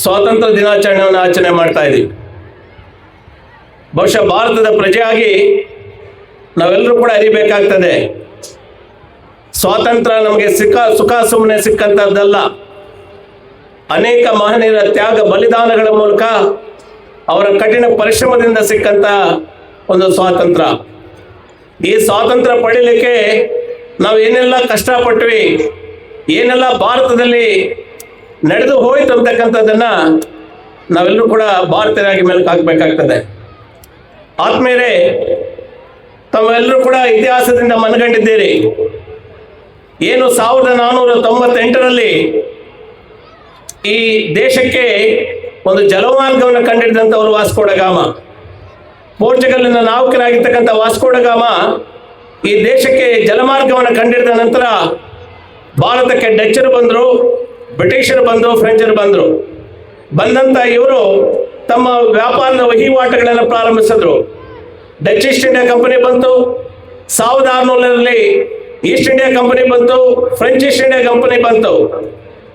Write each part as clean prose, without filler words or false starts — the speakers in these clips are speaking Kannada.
ಸ್ವಾತಂತ್ರ್ಯ ದಿನಾಚರಣೆಯನ್ನು ಆಚರಣೆ ಮಾಡ್ತಾ ಇದ್ದೀವಿ. ಬಹುಶಃ ಭಾರತದ ಪ್ರಜೆಯಾಗಿ ನಾವೆಲ್ಲರೂ ಕೂಡ ಅರಿಬೇಕಾಗ್ತದೆ, ಸ್ವಾತಂತ್ರ್ಯ ನಮಗೆ ಸುಖ ಸುಮ್ಮನೆ ಸಿಕ್ಕಂಥದ್ದಲ್ಲ. ಅನೇಕ ಮಹನೀಯರ ತ್ಯಾಗ ಬಲಿದಾನಗಳ ಮೂಲಕ ಅವರ ಕಠಿಣ ಪರಿಶ್ರಮದಿಂದ ಸಿಕ್ಕಂಥ ಒಂದು ಸ್ವಾತಂತ್ರ್ಯ. ಈ ಸ್ವಾತಂತ್ರ್ಯ ಪಡೀಲಿಕ್ಕೆ ನಾವು ಏನೆಲ್ಲ ಕಷ್ಟಪಟ್ವಿ, ಏನೆಲ್ಲ ಭಾರತದಲ್ಲಿ ನಡೆದು ಹೋಯಿತು ಅಂತಕ್ಕಂಥದ್ದನ್ನು ನಾವೆಲ್ಲರೂ ಕೂಡ ಭಾರತೀಯರಾಗಿ ಮೆಲುಕು ಹಾಕಬೇಕಾಗ್ತದೆ. ಆದ್ಮೇಲೆ ತಾವೆಲ್ಲರೂ ಕೂಡ ಇತಿಹಾಸದಿಂದ ಮನಗಂಡಿದ್ದೀರಿ. ಏನು 1498ರಲ್ಲಿ ಈ ದೇಶಕ್ಕೆ ಒಂದು ಜಲಮಾರ್ಗವನ್ನು ಕಂಡಿಡಿದಂಥವರು ವಾಸ್ಕೋ ಡ ಗಾಮ. ಪೋರ್ಚುಗಲ್ನ ನಾವಿಕನಾಗಿರ್ತಕ್ಕಂಥ ವಾಸ್ಕೋ ಡ ಗಾಮ ಈ ದೇಶಕ್ಕೆ ಜಲಮಾರ್ಗವನ್ನು ಕಂಡಿಡಿದ ನಂತರ ಭಾರತಕ್ಕೆ ಡಚ್ಚರು ಬಂದರು, ಬ್ರಿಟಿಷರು ಬಂದರು, ಫ್ರೆಂಚರು ಬಂದರು. ಬಂದಂಥ ಇವರು ತಮ್ಮ ವ್ಯಾಪಾರದ ವಹಿವಾಟುಗಳನ್ನು ಪ್ರಾರಂಭಿಸಿದ್ರು. ಡಚ್ ಈಸ್ಟ್ ಇಂಡಿಯಾ ಕಂಪನಿ ಬಂತು, 1600ರಲ್ಲಿ ಈಸ್ಟ್ ಇಂಡಿಯಾ ಕಂಪನಿ ಬಂತು, ಫ್ರೆಂಚ್ ಈಸ್ಟ್ ಇಂಡಿಯಾ ಕಂಪನಿ ಬಂತು.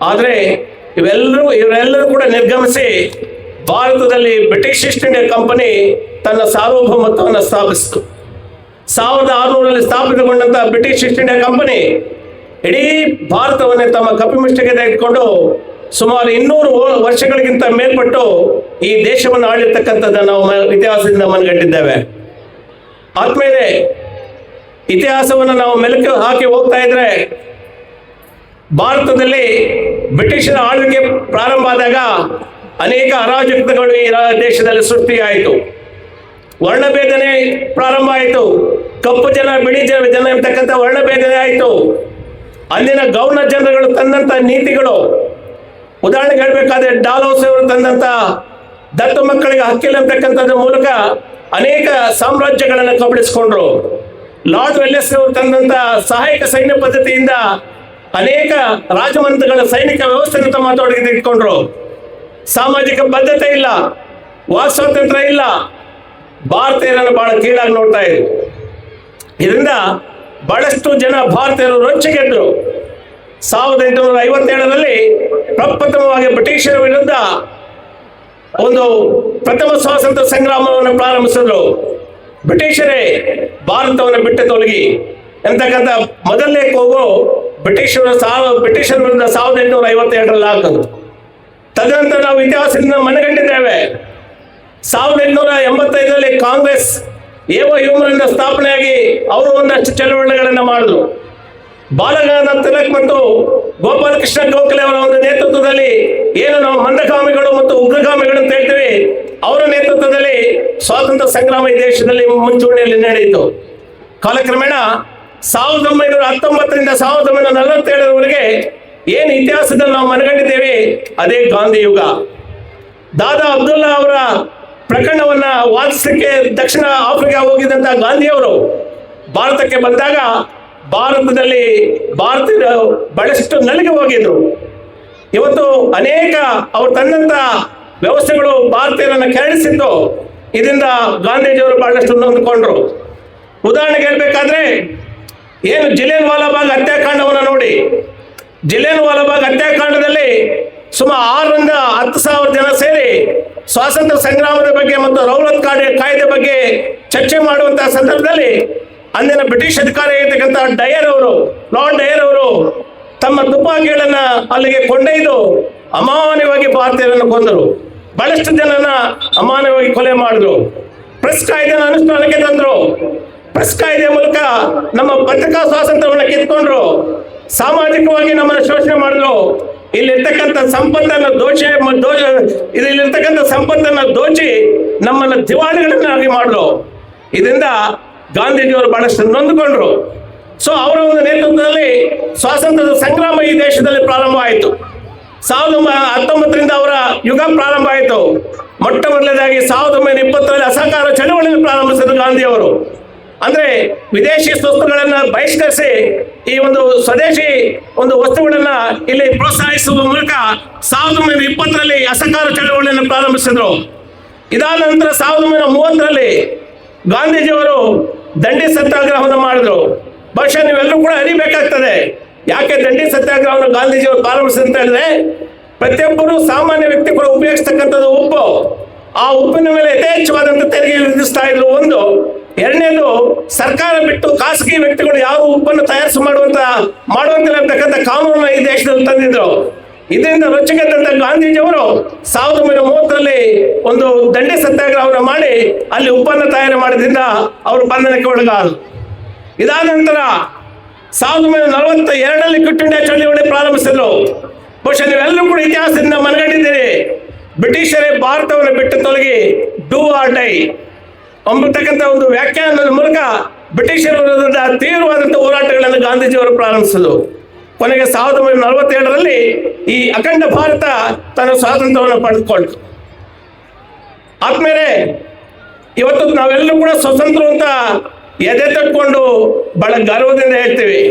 ಆದರೆ ಇವರೆಲ್ಲರೂ ಕೂಡ ನಿರ್ಗಮಿಸಿ ಭಾರತದಲ್ಲಿ ಬ್ರಿಟಿಷ್ ಈಸ್ಟ್ ಇಂಡಿಯಾ ಕಂಪನಿ ತನ್ನ ಸಾರ್ವಭೌಮತ್ವವನ್ನು ಸ್ಥಾಪಿಸಿತು. 1600ರಲ್ಲಿ ಸ್ಥಾಪಿತಗೊಂಡಂಥ ಬ್ರಿಟಿಷ್ ಈಸ್ಟ್ ಇಂಡಿಯಾ ಕಂಪನಿ ಇಡೀ ಭಾರತವನ್ನೇ ತಮ್ಮ ಕಪಿಮುಷ್ಟಿಗೆ ತೆಗೆದುಕೊಂಡು ಸುಮಾರು 200 ವರ್ಷಗಳಿಗಿಂತ ಮೇಲ್ಪಟ್ಟು ಈ ದೇಶವನ್ನು ಆಳಿರ್ತಕ್ಕಂಥದ್ದನ್ನು ನಾವು ಇತಿಹಾಸದಿಂದ ಮನಗಂಡಿದ್ದೇವೆ. ಆದ್ಮೇಲೆ ಇತಿಹಾಸವನ್ನು ನಾವು ಮೆಲುಕು ಹಾಕಿ ಹೋಗ್ತಾ ಇದ್ರೆ, ಭಾರತದಲ್ಲಿ ಬ್ರಿಟಿಷರ ಆಳ್ವಿಕೆ ಪ್ರಾರಂಭ ಆದಾಗ ಅನೇಕ ಅರಾಜಕತೆಗಳು ಈ ದೇಶದಲ್ಲಿ ಸೃಷ್ಟಿಯಾಯಿತು. ವರ್ಣಭೇದನೆ ಪ್ರಾರಂಭ ಆಯಿತು. ಕಪ್ಪು ಜನ, ಬಿಳಿ ಜನ ಎಂಬತಕ್ಕಂಥ ವರ್ಣಭೇದನೆ ಆಯಿತು. ಅಲ್ಲಿನ ಗವರ್ನರ್ ಜನರಲ್ಗಳು ತಂದಂಥ ನೀತಿಗಳು, ಉದಾಹರಣೆಗೆ ಹೇಳಬೇಕಾದ್ರೆ ಡಾಲೌಸ್ ಅವರು ತಂದಂಥ ದತ್ತು ಮಕ್ಕಳಿಗೆ ಹಕ್ಕಿಲ್ಲ ಅಂತಕ್ಕಂಥದ್ರ ಮೂಲಕ ಅನೇಕ ಸಾಮ್ರಾಜ್ಯಗಳನ್ನು ಕಬಳಿಸಿಕೊಂಡ್ರು. ಲಾರ್ಡ್ ವೆಲ್ಲೆಸ್ ಅವರು ತಂದಂಥ ಸಹಾಯಕ ಸೈನ್ಯ ಪದ್ಧತಿಯಿಂದ ಅನೇಕ ರಾಜಮಂತ್ರಿಗಳ ಸೈನಿಕ ವ್ಯವಸ್ಥೆಯನ್ನು ತಮ್ಮ ತೊಡಗಿ ತೆಗೆದುಕೊಂಡ್ರು. ಸಾಮಾಜಿಕ ಬದ್ಧತೆ ಇಲ್ಲ, ವಾಕ್ ಸ್ವಾತಂತ್ರ್ಯ ಇಲ್ಲ, ಭಾರತೀಯರನ್ನು ಬಹಳ ಕೀಳಾಗಿ ನೋಡ್ತಾ ಇದ್ರು. ಇದರಿಂದ ಬಹಳಷ್ಟು ಜನ ಭಾರತೀಯರು ರೊಚ್ಚಿಗೆದ್ರು. 1857ರಲ್ಲಿ ಪ್ರಪ್ರಥಮವಾಗಿ ಬ್ರಿಟಿಷರ ವಿರುದ್ಧ ಒಂದು ಪ್ರಥಮ ಸ್ವಾತಂತ್ರ್ಯ ಸಂಗ್ರಾಮವನ್ನು ಪ್ರಾರಂಭಿಸಿದ್ರು. ಬ್ರಿಟಿಷರೇ ಭಾರತವನ್ನು ಬಿಟ್ಟು ತೊಲಗಿ ಎಂತಕ್ಕಂಥ ಮೊದಲನೇ ಕೂಗು ಬ್ರಿಟಿಷರ ವಿರುದ್ಧ 1852ರಲ್ಲಿ ಹಾಕಿದ್ರು. ತದನಂತರ ನಾವು ಇತಿಹಾಸದಿಂದ ಮನಗಂಡಿದ್ದೇವೆ. 1885ರಲ್ಲಿ ಕಾಂಗ್ರೆಸ್ ಏವ ಹ್ಯೂಮರಿಂದ ಸ್ಥಾಪನೆಯಾಗಿ ಅವರು ಒಂದಷ್ಟು ಚಳವಳಿಗಳನ್ನು ಮಾಡಿದ್ರು. ಬಾಲಗಂಗಾಧರ ತಿಲಕ್ ಮತ್ತು ಗೋಪಾಲಕೃಷ್ಣ ಗೋಖಲೆ ಅವರ ಒಂದು ನೇತೃತ್ವದಲ್ಲಿ ಏನು ನಾವು ಮಂದಗಾಮಿಗಳು ಮತ್ತು ಉಗ್ರಗಾಮಿಗಳು ಅಂತ ಹೇಳ್ತೀವಿ, ಅವರ ನೇತೃತ್ವದಲ್ಲಿ ಸ್ವಾತಂತ್ರ್ಯ ಸಂಗ್ರಾಮ ಈ ದೇಶದಲ್ಲಿ ಮುಂಚೂಣಿಯಲ್ಲಿ ನಡೆಯಿತು. ಕಾಲಕ್ರಮೇಣ 1919ರಿಂದ 1947ರವರೆಗೆ ಏನು ಇತಿಹಾಸದಲ್ಲಿ ನಾವು ಮನಗಂಡಿದ್ದೇವೆ ಅದೇ ಗಾಂಧಿ ಯುಗ. ದಾದಾ ಅಬ್ದುಲ್ಲಾ ಅವರ ಪ್ರಕರಣವನ್ನ ವಾದಿಸಲಿಕ್ಕೆ ದಕ್ಷಿಣ ಆಫ್ರಿಕಾ ಹೋಗಿದ್ದಂಥ ಗಾಂಧಿಯವರು ಭಾರತಕ್ಕೆ ಬಂದಾಗ ಭಾರತದಲ್ಲಿ ಭಾರತೀಯರು ಬಹಳಷ್ಟು ನಲಿಗೆ ಹೋಗಿದ್ರು. ಇವತ್ತು ಅನೇಕ ಅವರು ತಂದಂಥ ವ್ಯವಸ್ಥೆಗಳು ಭಾರತೀಯರನ್ನು ಕೆರಳಿಸಿದ್ದು. ಇದರಿಂದ ಗಾಂಧೀಜಿಯವರು ಬಹಳಷ್ಟು ನೊಂದುಕೊಂಡ್ರು. ಉದಾಹರಣೆಗೆ ಹೇಳ್ಬೇಕಾದ್ರೆ ಏನು ಜಲಿಯನ್ ವಾಲಾಬಾಗ್ ಹತ್ಯಾಕಾಂಡವನ್ನು ನೋಡಿ. ಜಲಿಯನ್ ವಾಲಾಬಾಗ್ ಹತ್ಯಾಕಾಂಡದಲ್ಲಿ ಸುಮಾರು 6ರಿಂದ 10,000 ಜನ ಸೇರಿ ಸ್ವಾತಂತ್ರ್ಯ ಸಂಗ್ರಾಮದ ಬಗ್ಗೆ ಮತ್ತು ರೌಲತ್ ಕಾಯ್ದೆ ಬಗ್ಗೆ ಚರ್ಚೆ ಮಾಡುವಂತಹ ಸಂದರ್ಭದಲ್ಲಿ ಅಂದಿನ ಬ್ರಿಟಿಷ್ ಅಧಿಕಾರಿ ಇರ್ತಕ್ಕಂಥ ಲಾರ್ಡ್ ಡಯರ್ ಅವರು ತಮ್ಮ ತುಪಾಕಿಗಳನ್ನ ಅಲ್ಲಿಗೆ ಕೊಂಡೊಯ್ದು ಅಮಾನ್ಯವಾಗಿ ಭಾರತೀಯರನ್ನು ಕೊಂದರು. ಬಹಳಷ್ಟು ಜನನ ಅಮಾನ್ಯವಾಗಿ ಕೊಲೆ ಮಾಡಿದ್ರು. ಪ್ರೆಸ್ ಕಾಯ್ದೆನ ಅನುಷ್ಠಾನಕ್ಕೆ ತಂದ್ರು. ಪ್ರೆಸ್ ಕಾಯ್ದೆ ಮೂಲಕ ನಮ್ಮ ಪತ್ರಿಕಾ ಸ್ವಾತಂತ್ರ್ಯವನ್ನು ಕಿತ್ಕೊಂಡ್ರು. ಸಾಮಾಜಿಕವಾಗಿ ನಮ್ಮನ್ನು ಶೋಷಣೆ ಮಾಡಿದ್ರು. ಇಲ್ಲಿರ್ತಕ್ಕಂಥ ಸಂಪತ್ತನ್ನು ದೋಚಿ ನಮ್ಮನ್ನು ದಿವಾಳಿಗಳನ್ನಾಗಿ ಮಾಡಿದ್ರು. ಇದರಿಂದ ಗಾಂಧೀಜಿಯವರು ಬಹಳಷ್ಟು ನೊಂದುಕೊಂಡ್ರು. ಸೊ ಅವರ ಒಂದು ನೇತೃತ್ವದಲ್ಲಿ ಸ್ವಾತಂತ್ರ್ಯದ ಸಂಗ್ರಾಮ ಈ ದೇಶದಲ್ಲಿ ಪ್ರಾರಂಭ ಆಯಿತು. 1919ರಿಂದ ಅವರ ಯುಗ ಪ್ರಾರಂಭ ಆಯಿತು. ಮೊಟ್ಟ ಮೊದಲನೇದಾಗಿ 1920ರಲ್ಲಿ ಅಸಹಕಾರ ಚಳವಳಿಯನ್ನು ಪ್ರಾರಂಭಿಸಿದ್ರು ಗಾಂಧಿಯವರು. ಅಂದ್ರೆ ವಿದೇಶಿ ವಸ್ತುಗಳನ್ನು ಬಹಿಷ್ಕರಿಸಿ ಈ ಒಂದು ಸ್ವದೇಶಿ ಒಂದು ವಸ್ತುಗಳನ್ನ ಇಲ್ಲಿ ಪ್ರೋತ್ಸಾಹಿಸುವ ಮೂಲಕ 1920ರಲ್ಲಿ ಅಸಹಕಾರ ಚಳವಳಿಯನ್ನು ಪ್ರಾರಂಭಿಸಿದ್ರು. ಇದಾದ ನಂತರ 1930ರಲ್ಲಿ ಗಾಂಧೀಜಿಯವರು ದಂಡಿ ಸತ್ಯಾಗ್ರಹವನ್ನು ಮಾಡಿದ್ರು. ಬಹುಶಃ ನೀವೆಲ್ಲರೂ ಕೂಡ ಅರಿಬೇಕಾಗ್ತದೆ ಯಾಕೆ ದಂಡಿ ಸತ್ಯಾಗ್ರಹವನ್ನು ಗಾಂಧೀಜಿಯವರು ಪ್ರಾರಂಭಿಸಿದ್ರು ಅಂತ ಹೇಳಿದ್ರೆ, ಪ್ರತಿಯೊಬ್ಬರು ಸಾಮಾನ್ಯ ವ್ಯಕ್ತಿಗಳು ಉಪಯೋಗಿಸ್ತಕ್ಕಂಥದ್ದು ಉಪ್ಪು. ಆ ಉಪ್ಪಿನ ಮೇಲೆ ಯಥೇಚ್ಛವಾದಂಥ ತೆರಿಗೆ ವಿಧಿಸ್ತಾ ಇದ್ರು. ಒಂದು. ಎರಡನೇದು, ಸರ್ಕಾರ ಬಿಟ್ಟು ಖಾಸಗಿ ವ್ಯಕ್ತಿಗಳು ಯಾವ ಉಪ್ಪನ್ನು ತಯಾರಿಸಿ ಮಾಡುವಂತಿಲ್ಲ ಅಂತಕ್ಕಂಥ ಕಾನೂನನ್ನು ಈ ದೇಶದಲ್ಲಿ ತಂದಿದ್ರು. ಇದರಿಂದ ರೊಚ್ಚಿಗೆದ್ದಂತ ಗಾಂಧೀಜಿಯವರು 1930ರಲ್ಲಿ ಒಂದು ದಂಡಿ ಸತ್ಯಾಗ್ರಹವನ್ನು ಮಾಡಿ ಅಲ್ಲಿ ಉಪ್ಪನ್ನು ತಯಾರು ಮಾಡಿದ್ರಿಂದ ಅವರು ಬಂಧನಕ್ಕೆ ಒಳಗಾದರು. ಇದಾದ ನಂತರ 1942ರಲ್ಲಿ ಕ್ವಿಟ್ ಇಂಡಿಯಾ ಚಳವಳಿ ಪ್ರಾರಂಭಿಸಿದ್ರು. ಬಹುಶಃ ನೀವೆಲ್ಲರೂ ಕೂಡ ಇತಿಹಾಸದಿಂದ ಮನಗಂಡಿದ್ದೀರಿ. ಬ್ರಿಟಿಷರೇ ಭಾರತವನ್ನು ಬಿಟ್ಟು ತೊಲಗಿ, ಡೂ ಆರ್ ಡೈ ಎಂಬತಕ್ಕಂಥ ಒಂದು ವ್ಯಾಖ್ಯಾನದ ಮೂಲಕ ಬ್ರಿಟಿಷರ ವಿರುದ್ಧ ತೀವ್ರವಾದಂಥ ಹೋರಾಟಗಳನ್ನು ಗಾಂಧೀಜಿಯವರು ಪ್ರಾರಂಭಿಸಿದರು. ಕೊನೆಗೆ 1947ರಲ್ಲಿ ಈ ಅಖಂಡ ಭಾರತ ತನ್ನ ಸ್ವಾತಂತ್ರ್ಯವನ್ನು ಪಡೆದುಕೊಳ್ತು. ಆದ್ಮೇಲೆ ಇವತ್ತು ನಾವೆಲ್ಲರೂ ಕೂಡ ಸ್ವತಂತ್ರ ಅಂತ ಎದೆ ತಟ್ಕೊಂಡು ಬಹಳ ಗರ್ವದಿಂದ ಹೇಳ್ತೀವಿ.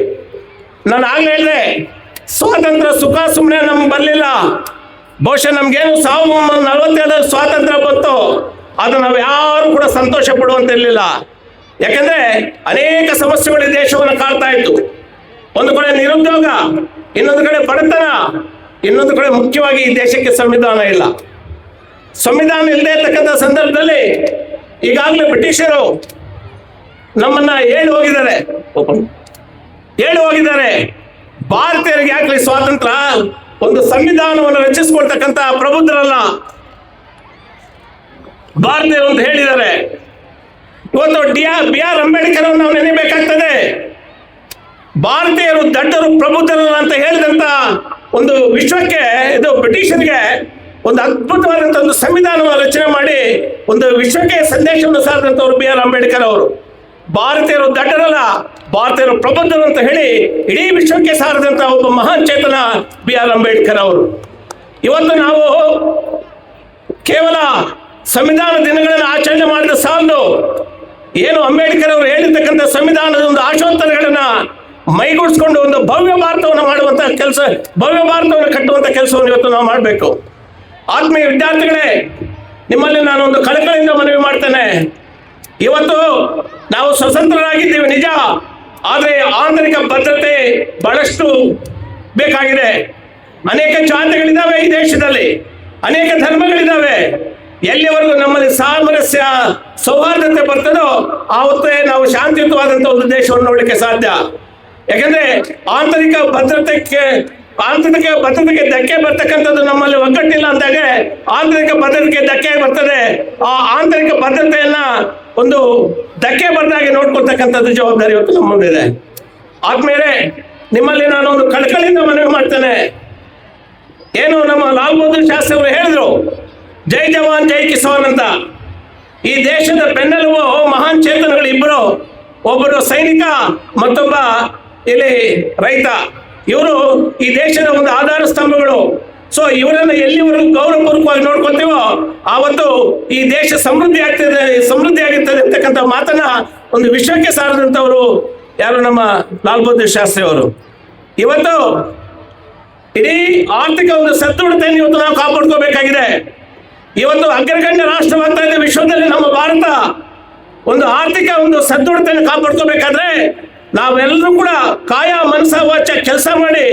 ನಾನು ಆಗ್ಲೇ ಹೇಳಿದೆ, ಸ್ವಾತಂತ್ರ್ಯ ಸುಖ ಸುಮ್ಮನೆ ನಮ್ಗೆ ಬರಲಿಲ್ಲ. ಬಹುಶಃ ನಮ್ಗೇನು 1947 ಸ್ವಾತಂತ್ರ್ಯ ಬಂತು, ಅದು ನಾವು ಯಾರು ಕೂಡ ಸಂತೋಷ ಪಡುವಂತಿರಲಿಲ್ಲ. ಯಾಕಂದ್ರೆ ಅನೇಕ ಸಮಸ್ಯೆಗಳು ದೇಶವನ್ನು ಕಾಡ್ತಾ ಇತ್ತು. ಒಂದು ಕಡೆ ನಿರುದ್ಯೋಗ, ಇನ್ನೊಂದು ಕಡೆ ಬಡತನ, ಇನ್ನೊಂದು ಕಡೆ ಮುಖ್ಯವಾಗಿ ಈ ದೇಶಕ್ಕೆ ಸಂವಿಧಾನ ಇಲ್ಲ. ಸಂವಿಧಾನ ಇಲ್ಲದೆ ಇರ್ತಕ್ಕಂಥ ಸಂದರ್ಭದಲ್ಲಿ ಈಗಾಗಲೇ ಬ್ರಿಟಿಷರು ನಮ್ಮನ್ನ ಹೇಳಿ ಹೋಗಿದ್ದಾರೆ. ಭಾರತೀಯರಿಗೆ ಯಾಕಲಿ ಸ್ವಾತಂತ್ರ್ಯ, ಒಂದು ಸಂವಿಧಾನವನ್ನು ರಚಿಸಿಕೊಳ್ತಕ್ಕಂಥ ಪ್ರಬುದ್ಧರಲ್ಲ ಭಾರತೀಯರು ಅಂತ ಹೇಳಿದ್ದಾರೆ. ಇವತ್ತು ಬಿ ಆರ್ ಅಂಬೇಡ್ಕರ್ ನಾವು ನೆನೆಯಬೇಕಾಗ್ತದೆ. ಭಾರತೀಯರು ದಡ್ಡರು ಪ್ರಬುದ್ಧರಲ್ಲ ಅಂತ ಹೇಳಿದಂತ ಒಂದು ವಿಶ್ವಕ್ಕೆ, ಇದು ಬ್ರಿಟಿಷರಿಗೆ ಒಂದು ಅದ್ಭುತವಾದಂಥ ಒಂದು ಸಂವಿಧಾನವನ್ನು ರಚನೆ ಮಾಡಿ ಒಂದು ವಿಶ್ವಕ್ಕೆ ಸಂದೇಶವನ್ನು ಸಾರಿದಂಥವ್ರು ಬಿ ಆರ್ ಅಂಬೇಡ್ಕರ್ ಅವರು. ಭಾರತೀಯರು ದಡ್ಡರಲ್ಲ, ಭಾರತೀಯರು ಪ್ರಬುದ್ಧರು ಅಂತ ಹೇಳಿ ಇಡೀ ವಿಶ್ವಕ್ಕೆ ಸಾರಿದಂಥ ಒಬ್ಬ ಮಹಾನ್ ಚೇತನ ಬಿ ಆರ್ ಅಂಬೇಡ್ಕರ್ ಅವರು. ಇವತ್ತು ನಾವು ಕೇವಲ ಸಂವಿಧಾನ ದಿನಗಳನ್ನು ಆಚರಣೆ ಮಾಡಿದ ಸಾಲದು, ಏನು ಅಂಬೇಡ್ಕರ್ ಅವರು ಹೇಳಿರ್ತಕ್ಕಂಥ ಸಂವಿಧಾನದ ಒಂದು ಆಶೋತ್ತರಗಳನ್ನ ಮೈಗೂಡಿಸ್ಕೊಂಡು ಒಂದು ಭವ್ಯ ಭಾರತವನ್ನು ಮಾಡುವಂತ ಕೆಲಸ, ಭವ್ಯ ಭಾರತವನ್ನು ಕಟ್ಟುವಂತ ಕೆಲಸವನ್ನು ಇವತ್ತು ನಾವು ಮಾಡಬೇಕು. ಆತ್ಮೀಯ ವಿದ್ಯಾರ್ಥಿಗಳೇ, ನಿಮ್ಮಲ್ಲಿ ನಾನು ಒಂದು ಕಳಕಳಿಯಿಂದ ಮನವಿ ಮಾಡ್ತೇನೆ. ಇವತ್ತು ನಾವು ಸ್ವತಂತ್ರರಾಗಿದ್ದೀವಿ ನಿಜ, ಆದರೆ ಆಂತರಿಕ ಭದ್ರತೆ ಬಹಳಷ್ಟು ಬೇಕಾಗಿದೆ. ಅನೇಕ ಜಾತಿಗಳಿದ್ದಾವೆ ಈ ದೇಶದಲ್ಲಿ, ಅನೇಕ ಧರ್ಮಗಳಿದ್ದಾವೆ. ಎಲ್ಲಿವರೆಗೂ ನಮ್ಮಲ್ಲಿ ಸಾಮರಸ್ಯ ಸೌಹಾರ್ದತೆ ಬರ್ತದೋ ಆವತ್ತೇ ನಾವು ಶಾಂತಿಯುತವಾದಂಥ ಒಂದು ದೇಶವನ್ನು ನೋಡಲಿಕ್ಕೆ ಸಾಧ್ಯ. ಯಾಕಂದ್ರೆ ಆಂತರಿಕ ಭದ್ರತೆಗೆ ಧಕ್ಕೆ ಬರ್ತಕ್ಕಂಥದ್ದು ನಮ್ಮಲ್ಲಿ ಒಗ್ಗಟ್ಟಿಲ್ಲ ಅಂದಾಗ ಆಂತರಿಕ ಭದ್ರತೆಗೆ ಧಕ್ಕೆ ಬರ್ತದೆ. ಆ ಆಂತರಿಕ ಭದ್ರತೆಯನ್ನ ಒಂದು ಧಕ್ಕೆ ಬರ್ದಾಗೆ ನೋಡ್ಕೊಳ್ತಕ್ಕಂಥದ್ದು ಜವಾಬ್ದಾರಿ ಇವತ್ತು ನಮ್ಮ ಮುಂದಿದೆ. ಆದ್ಮೇಲೆ ನಿಮ್ಮಲ್ಲಿ ನಾನು ಒಂದು ಕಳಕಳಿಯಿಂದ ಮನವಿ ಮಾಡ್ತೇನೆ. ಏನು ನಮ್ಮ ಲಾಲ್ ಬಹದ್ದೂರ್ ಶಾಸ್ತ್ರಿ ಅವರು ಹೇಳಿದ್ರು, ಜೈ ಜವಾನ್ ಜೈ ಕಿಸಾನ್ ಅಂತ. ಈ ದೇಶದ ಬೆನ್ನೆಲುಬು ಮಹಾನ್ ಚೇತನಗಳು ಇಬ್ಬರು, ಒಬ್ಬರು ಸೈನಿಕ, ಮತ್ತೊಬ್ಬ ಇಲ್ಲಿ ರೈತ. ಇವರು ಈ ದೇಶದ ಒಂದು ಆಧಾರ ಸ್ತಂಭಗಳು. ಸೊ ಇವರನ್ನ ಎಲ್ಲಿವರೆಗೂ ಗೌರವಪೂರ್ವಕವಾಗಿ ನೋಡ್ಕೊಳ್ತೀವೋ ಆವತ್ತು ಈ ದೇಶ ಸಮೃದ್ಧಿ ಆಗಿರ್ತದೆ ಅಂತಕ್ಕಂಥ ಮಾತನ್ನ ಒಂದು ವಿಶ್ವಕ್ಕೆ ಸಾರಿದಂಥವರು ಯಾರು, ನಮ್ಮ ಲಾಲ್ ಬಹದ್ದೂರ್ ಶಾಸ್ತ್ರಿ ಅವರು. ಇವತ್ತು ಇಡೀ ಆರ್ಥಿಕ ಒಂದು ಸದೃಢತೆಯನ್ನು ಇವತ್ತು ನಾವು ಕಾಪಾಡ್ಕೋಬೇಕಾಗಿದೆ. ಇವತ್ತು ಅಗ್ರಗಣ್ಯ ರಾಷ್ಟ್ರವಾಗ್ತಾ ಇದೆ ವಿಶ್ವದಲ್ಲಿ ನಮ್ಮ ಭಾರತ. ಒಂದು ಆರ್ಥಿಕ ಒಂದು ಸದೃಢತೆಯನ್ನು ಕಾಪಾಡ್ಕೋಬೇಕಾದ್ರೆ ನಾವೆಲ್ಲರೂ ಕೂಡ ಕಾಯ ಮನಸ ವಾಚ ಕೆಲಸ ಮಾಡಿ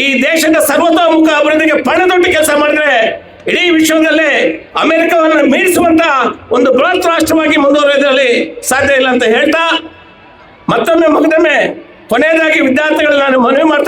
ಈ ದೇಶದ ಸರ್ವತೋಮುಖ ಅಭಿವೃದ್ಧಿಗೆ ಪಣದೊಟ್ಟು ಕೆಲಸ ಮಾಡಿದ್ರೆ ಇಡೀ ವಿಶ್ವದಲ್ಲೇ ಅಮೆರಿಕವನ್ನು ಮೀರಿಸುವಂತ ಒಂದು ಬೃಹತ್ ರಾಷ್ಟ್ರವಾಗಿ ಮುಂದುವರಿಯೋದ್ರಲ್ಲಿ ಸಾಧ್ಯ ಇಲ್ಲ ಅಂತ ಹೇಳ್ತಾ, ಮತ್ತೊಮ್ಮೆ ಕೊನೆಯದಾಗಿ ವಿದ್ಯಾರ್ಥಿಗಳು ನಾನು ಮನವಿ ಮಾಡ್ತಾ